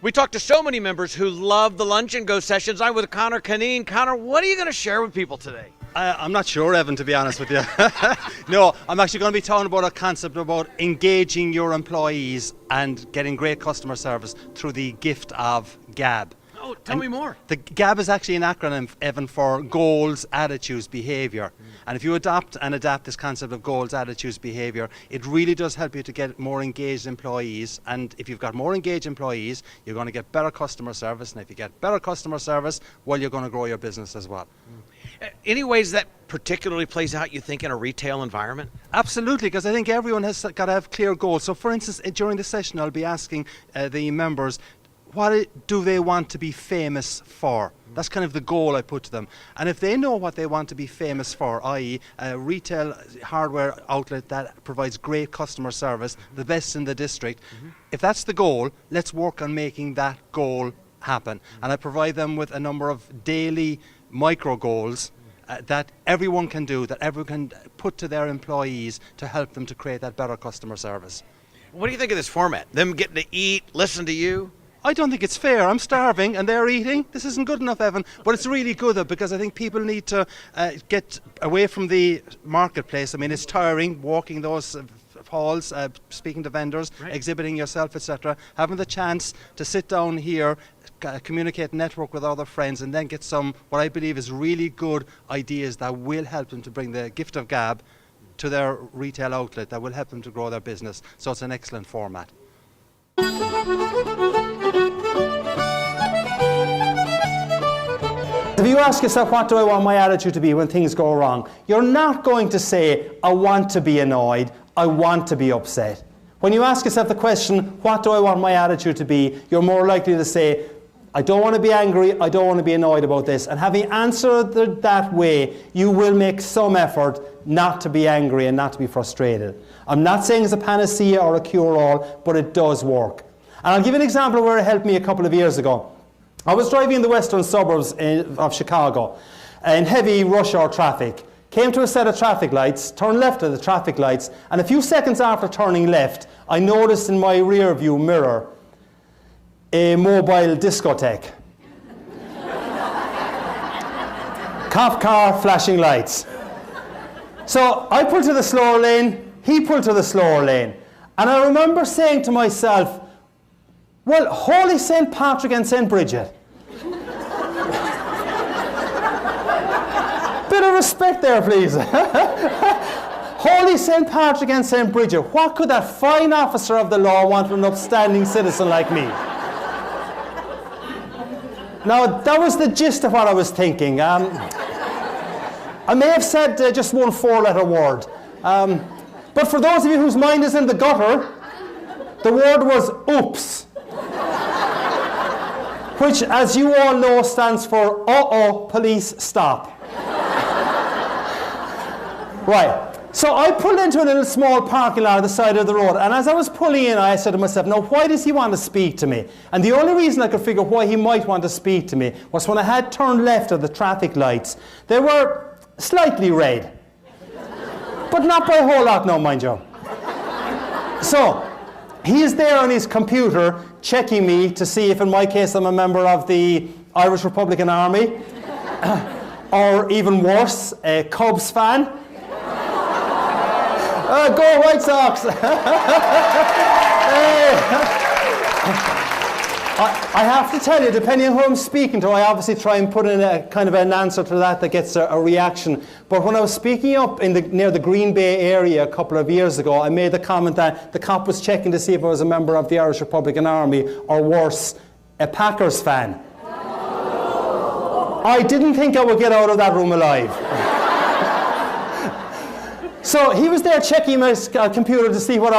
We talked to so many members who love the Lunch and Go sessions. I'm with Conor Cunneen. Conor, what are you going to share with people today? I'm not sure, Evan, to be honest with you. No, I'm actually going to be talking about a concept about engaging your employees and getting great customer service through the gift of GAB. Oh, tell me more. The GAB is actually an acronym, Evan, for goals, attitudes, behaviour. And if you adapt this concept of goals, attitudes, behaviour, it really does help you to get more engaged employees. And if you've got more engaged employees, you're going to get better customer service. And if you get better customer service, well, you're going to grow your business as well. Any ways that particularly plays out, you think, in a retail environment? Absolutely, because I think everyone has got to have clear goals. So, for instance, during the session, I'll be asking the members, what do they want to be famous for? That's kind of the goal I put to them. And if they know what they want to be famous for, i.e. a retail hardware outlet that provides great customer service, the best in the district, if that's the goal, let's work on making that goal happen. And I provide them with a number of daily micro goals that everyone can do, that everyone can put to their employees to help them to create that better customer service. What do you think of this format? Them getting to eat, listen to you? I don't think it's fair. I'm starving and they're eating. This isn't good enough, Evan. But it's really good though, because I think people need to get away from the marketplace. I mean, it's tiring walking those halls, speaking to vendors, exhibiting yourself, etc. Having the chance to sit down here, communicate, network with other friends, and then get some, what I believe is really good ideas that will help them to bring the gift of GAB to their retail outlet, that will help them to grow their business. So it's an excellent format. If you ask yourself, what do I want my attitude to be when things go wrong? You're not going to say, I want to be annoyed, I want to be upset. When you ask yourself the question, what do I want my attitude to be? You're more likely to say, I don't want to be angry, I don't want to be annoyed about this. And having answered that way, you will make some effort not to be angry and not to be frustrated. I'm not saying it's a panacea or a cure-all, but it does work. And I'll give you an example where it helped me a couple of years ago. I was driving in the western suburbs of Chicago in heavy rush hour traffic. Came to a set of traffic lights, turned left at the traffic lights, and a few seconds after turning left, I noticed in my rear view mirror a mobile discotheque. Cop car, flashing lights. So I pulled to the slower lane, he pulled to the slower lane. And I remember saying to myself, well, Holy St. Patrick and St. Bridget. Bit of respect there, please. Holy St. Patrick and St. Bridget, what could that fine officer of the law want from an upstanding citizen like me? Now, that was the gist of what I was thinking. I may have said just one four-letter word. But for those of you whose mind is in the gutter, the word was oops. Which, as you all know, stands for uh-oh, police, stop. Right. So I pulled into a little small parking lot at the side of the road, and as I was pulling in, I said to myself, now why does he want to speak to me? And the only reason I could figure why he might want to speak to me was when I had turned left at the traffic lights. They were slightly red. But not by a whole lot now, mind you. So, he is there on his computer checking me to see if in my case I'm a member of the Irish Republican Army, or even worse, a Cubs fan. Go White Sox! I have to tell you, depending on who I'm speaking to, I obviously try and put in a kind of an answer to that gets a reaction. But when I was speaking up near the Green Bay area a couple of years ago, I made the comment that the cop was checking to see if I was a member of the Irish Republican Army, or worse, a Packers fan. I didn't think I would get out of that room alive. So he was there checking my computer to see what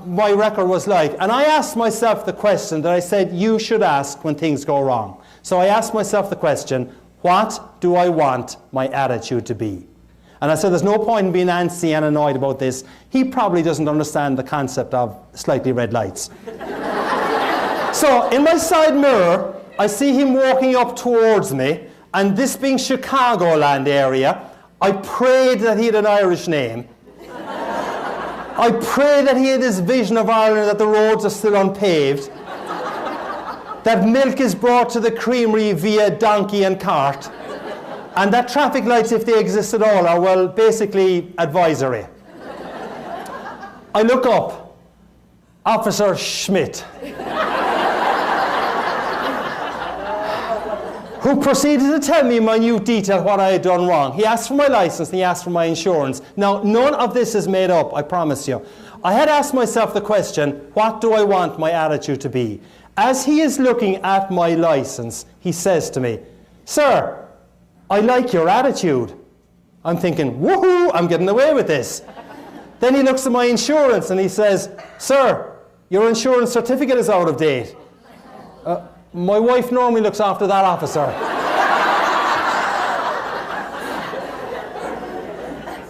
my record was like. And I asked myself the question that I said you should ask when things go wrong. So I asked myself the question, what do I want my attitude to be? And I said there's no point in being antsy and annoyed about this. He probably doesn't understand the concept of slightly red lights. So in my side mirror, I see him walking up towards me. And this being Chicagoland area, I prayed that he had an Irish name. I pray that he had this vision of Ireland that the roads are still unpaved, that milk is brought to the creamery via donkey and cart, and that traffic lights, if they exist at all, are, well, basically advisory. I look up, Officer Schmidt, who proceeded to tell me in minute detail what I had done wrong. He asked for my license and he asked for my insurance. Now, none of this is made up, I promise you. I had asked myself the question, what do I want my attitude to be? As he is looking at my license, he says to me, "Sir, I like your attitude." I'm thinking, woohoo, I'm getting away with this. Then he looks at my insurance and he says, "Sir, your insurance certificate is out of date." My wife normally looks after that, officer.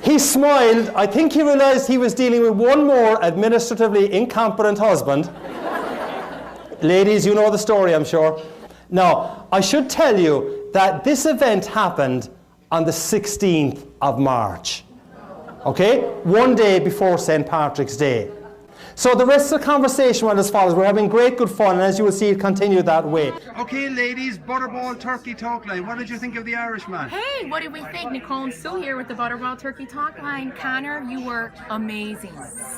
He smiled. I think he realized he was dealing with one more administratively incompetent husband. Ladies, you know the story, I'm sure. Now, I should tell you that this event happened on the 16th of March. Okay? One day before St. Patrick's Day. So the rest of the conversation went as follows. We're having great good fun, and as you will see, it continued that way. Okay, ladies, Butterball Turkey Talk Line. What did you think of the Irishman? Hey, what did we think? Nicole and Sue here with the Butterball Turkey Talk Line. Connor, you were amazing.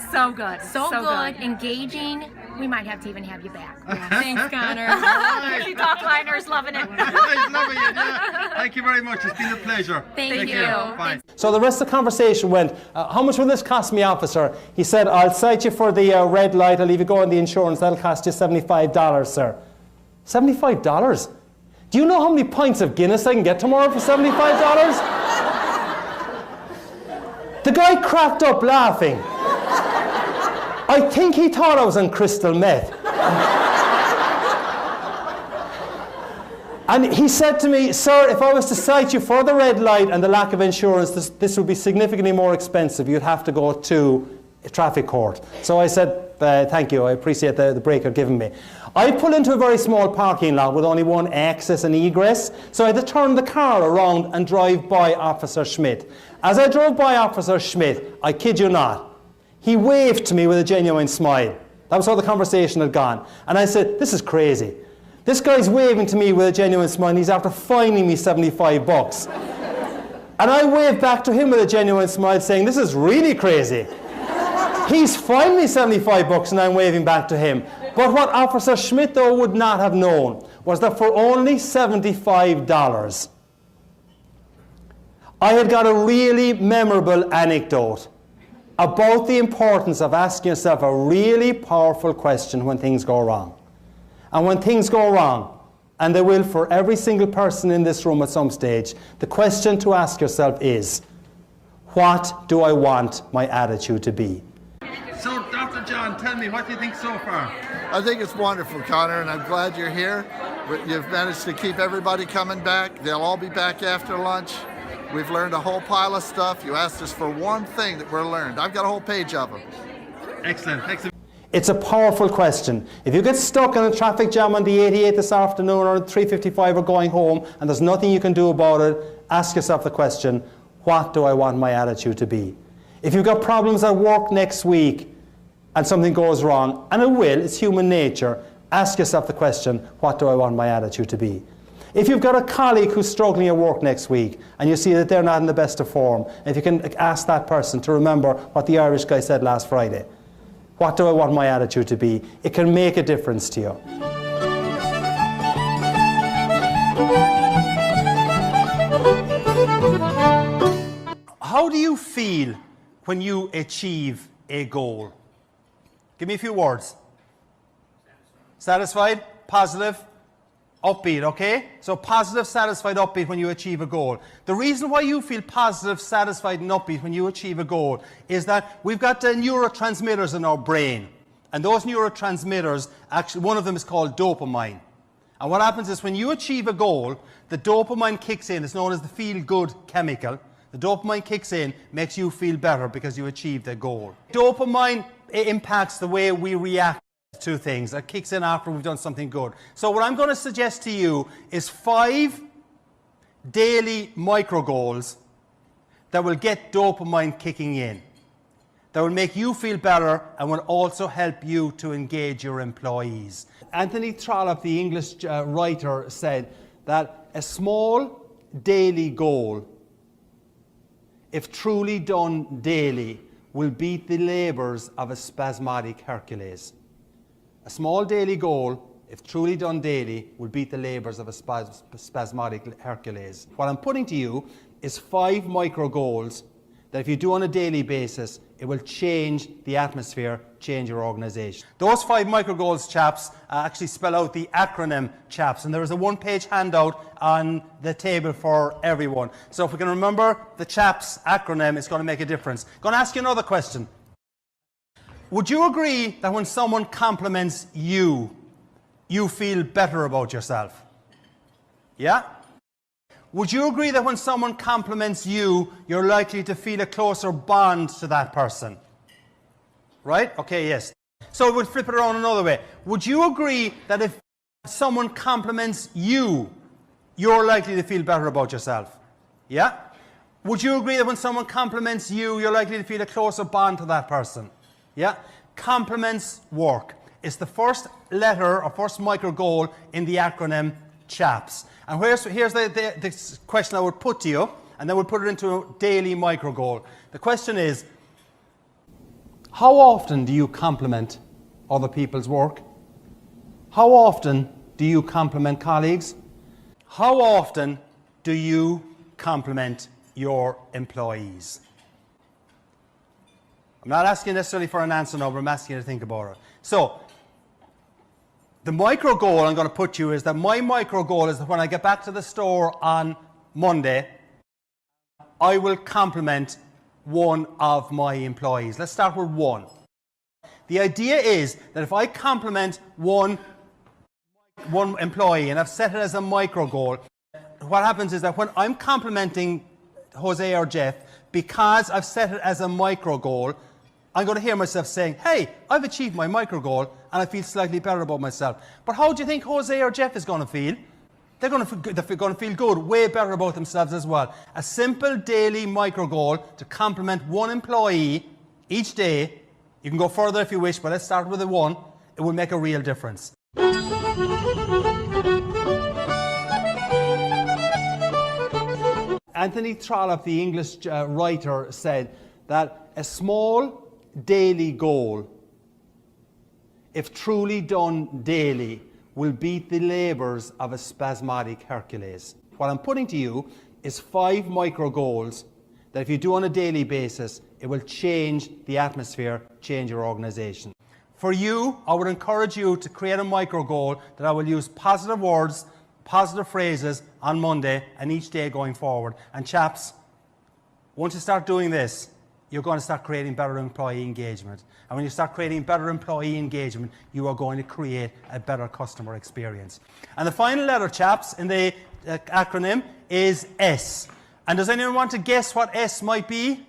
So good. So good. Engaging. We might have to even have you back. Yeah. Thanks, Connor. Turkey Talk Liners, loving it. Loving it, yeah. Thank you very much. It's been a pleasure. Thank you. Bye. So the rest of the conversation went, how much will this cost me, officer? He said, "I'll cite you for the red light. I'll leave you go on the insurance. That'll cost you $75, sir." $75? Do you know how many pints of Guinness I can get tomorrow for $75? The guy cracked up laughing. I think he thought I was on crystal meth. And he said to me, "Sir, if I was to cite you for the red light and the lack of insurance, this would be significantly more expensive. You'd have to go to a traffic court." So I said, "Thank you, I appreciate the break you're giving me." I pull into a very small parking lot with only one access and egress, so I had to turn the car around and drive by Officer Schmidt. As I drove by Officer Schmidt, I kid you not, he waved to me with a genuine smile. That was how the conversation had gone. And I said, "This is crazy. This guy's waving to me with a genuine smile and he's after fining me $75. And I waved back to him with a genuine smile saying, "This is really crazy. He's fined me $75 and I'm waving back to him." But what Officer Schmidt, though, would not have known was that for only $75, I had got a really memorable anecdote about the importance of asking yourself a really powerful question when things go wrong. And when things go wrong, and they will for every single person in this room at some stage, the question to ask yourself is, what do I want my attitude to be? So, Dr. John, tell me, what do you think so far? I think it's wonderful, Connor, and I'm glad you're here. You've managed to keep everybody coming back. They'll all be back after lunch. We've learned a whole pile of stuff. You asked us for one thing that we're learned. I've got a whole page of them. Excellent. Thanks. It's a powerful question. If you get stuck in a traffic jam on the 88 this afternoon or 3:55 or going home and there's nothing you can do about it, ask yourself the question, what do I want my attitude to be? If you've got problems at work next week and something goes wrong, and it will, it's human nature, ask yourself the question, what do I want my attitude to be? If you've got a colleague who's struggling at work next week and you see that they're not in the best of form, if you can ask that person to remember what the Irish guy said last Friday, what do I want my attitude to be? It can make a difference to you. How do you feel when you achieve a goal? Give me a few words. Satisfied, positive, upbeat, okay? So positive, satisfied, upbeat when you achieve a goal. The reason why you feel positive, satisfied, and upbeat when you achieve a goal is that we've got neurotransmitters in our brain. And those neurotransmitters, actually, one of them is called dopamine. And what happens is when you achieve a goal, the dopamine kicks in. It's known as the feel-good chemical. The dopamine kicks in, makes you feel better because you achieved a goal. Dopamine impacts the way we react to things. That kicks in after we've done something good. So what I'm going to suggest to you is 5 daily micro goals that will get dopamine kicking in. that will make you feel better and will also help you to engage your employees. Anthony Trollope, the English writer, said that a small daily goal, if truly done daily, will beat the labours of a spasmodic Hercules. A small daily goal, if truly done daily, will beat the labours of a spasmodic Hercules. What I'm putting to you is 5 micro goals that if you do on a daily basis, it will change the atmosphere, change your organisation. Those 5 micro goals, chaps, actually spell out the acronym, chaps, and there is a 1-page handout on the table for everyone. So if we can remember the chaps acronym, it's going to make a difference. I'm going to ask you another question. Would you agree that when someone compliments you, you feel better about yourself? Yeah? Would you agree that when someone compliments you, you're likely to feel a closer bond to that person? Right? Okay, yes. So we'll flip it around another way. Would you agree that if someone compliments you, you're likely to feel better about yourself? Yeah? Would you agree that when someone compliments you, you're likely to feel a closer bond to that person? Yeah? Compliments work. It's the first letter or first micro goal in the acronym CHAPS. And here's the question I would put to you, and then we'll put it into a daily micro goal. The question is, how often do you compliment other people's work? How often do you compliment colleagues? How often do you compliment your employees? I'm not asking necessarily for an answer now, but I'm asking you to think about it. So, the micro goal I'm going to put you is that my micro goal is that when I get back to the store on Monday, I will compliment one of my employees. Let's start with 1. The idea is that if I compliment one employee, and I've set it as a micro goal, what happens is that when I'm complimenting Jose or Jeff, because I've set it as a micro goal, I'm going to hear myself saying, hey, I've achieved my micro goal and I feel slightly better about myself. But how do you think Jose or Jeff is going to feel? They're going to feel good, way better about themselves as well. A simple daily micro goal to compliment one employee each day. You can go further if you wish, but let's start with the 1. It will make a real difference. Anthony Trollope, the English writer, said that a small daily goal, if truly done daily, will beat the labours of a spasmodic Hercules. What I'm putting to you is 5 micro goals that if you do on a daily basis, it will change the atmosphere, change your organisation. For you, I would encourage you to create a micro goal that I will use positive words, positive phrases on Monday and each day going forward. And chaps, once you start doing this, you're going to start creating better employee engagement. And when you start creating better employee engagement, you are going to create a better customer experience. And the final letter, chaps, in the acronym is S. And does anyone want to guess what S might be?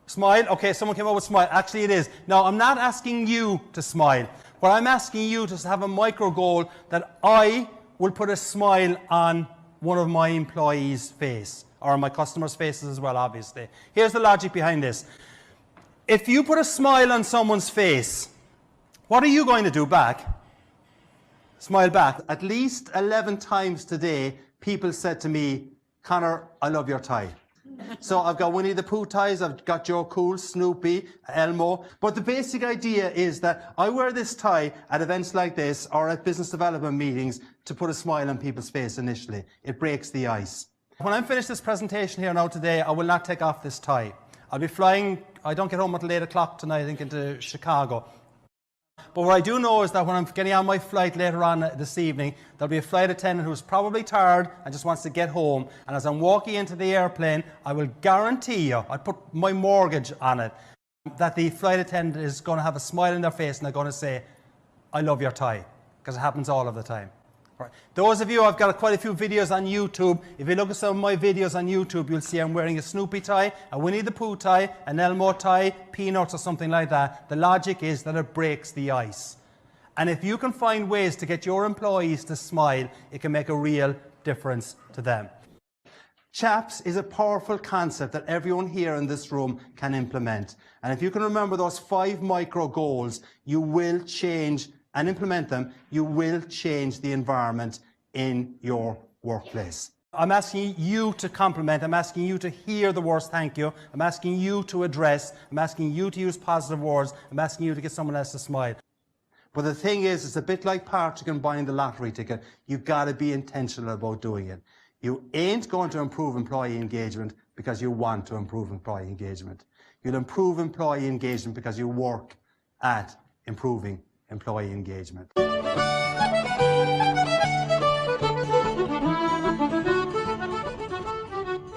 Smile? Okay, someone came up with smile. Actually, it is. Now, I'm not asking you to smile. What I'm asking you to have a micro goal that I will put a smile on one of my employees' face, or my customers' faces as well, obviously. Here's the logic behind this. If you put a smile on someone's face, what are you going to do back? Smile back. At least 11 times today, people said to me, Conor, I love your tie. So I've got Winnie the Pooh ties, I've got Joe Cool, Snoopy, Elmo. But the basic idea is that I wear this tie at events like this or at business development meetings to put a smile on people's face initially. It breaks the ice. When I'm finished this presentation here now today, I will not take off this tie. I'll be flying, I don't get home until 8 o'clock tonight, I think, into Chicago. But what I do know is that when I'm getting on my flight later on this evening, there'll be a flight attendant who's probably tired and just wants to get home. And as I'm walking into the airplane, I will guarantee you, I put my mortgage on it, that the flight attendant is going to have a smile on their face and they're going to say, I love your tie, because it happens all of the time. Right. Those of you, I've got quite a few videos on YouTube. If you look at some of my videos on YouTube, you'll see I'm wearing a Snoopy tie, a Winnie the Pooh tie, an Elmo tie, Peanuts or something like that. The logic is that it breaks the ice. And if you can find ways to get your employees to smile, it can make a real difference to them. CHAPS is a powerful concept that everyone here in this room can implement. And if you can remember those 5 micro goals, you will change and implement them, you will change the environment in your workplace. I'm asking you to compliment, I'm asking you to hear the words thank you, I'm asking you to address, I'm asking you to use positive words, I'm asking you to get someone else to smile. But the thing is, it's a bit like parking and buying the lottery ticket. You've got to be intentional about doing it. You ain't going to improve employee engagement because you want to improve employee engagement. You'll improve employee engagement because you work at improving employee engagement.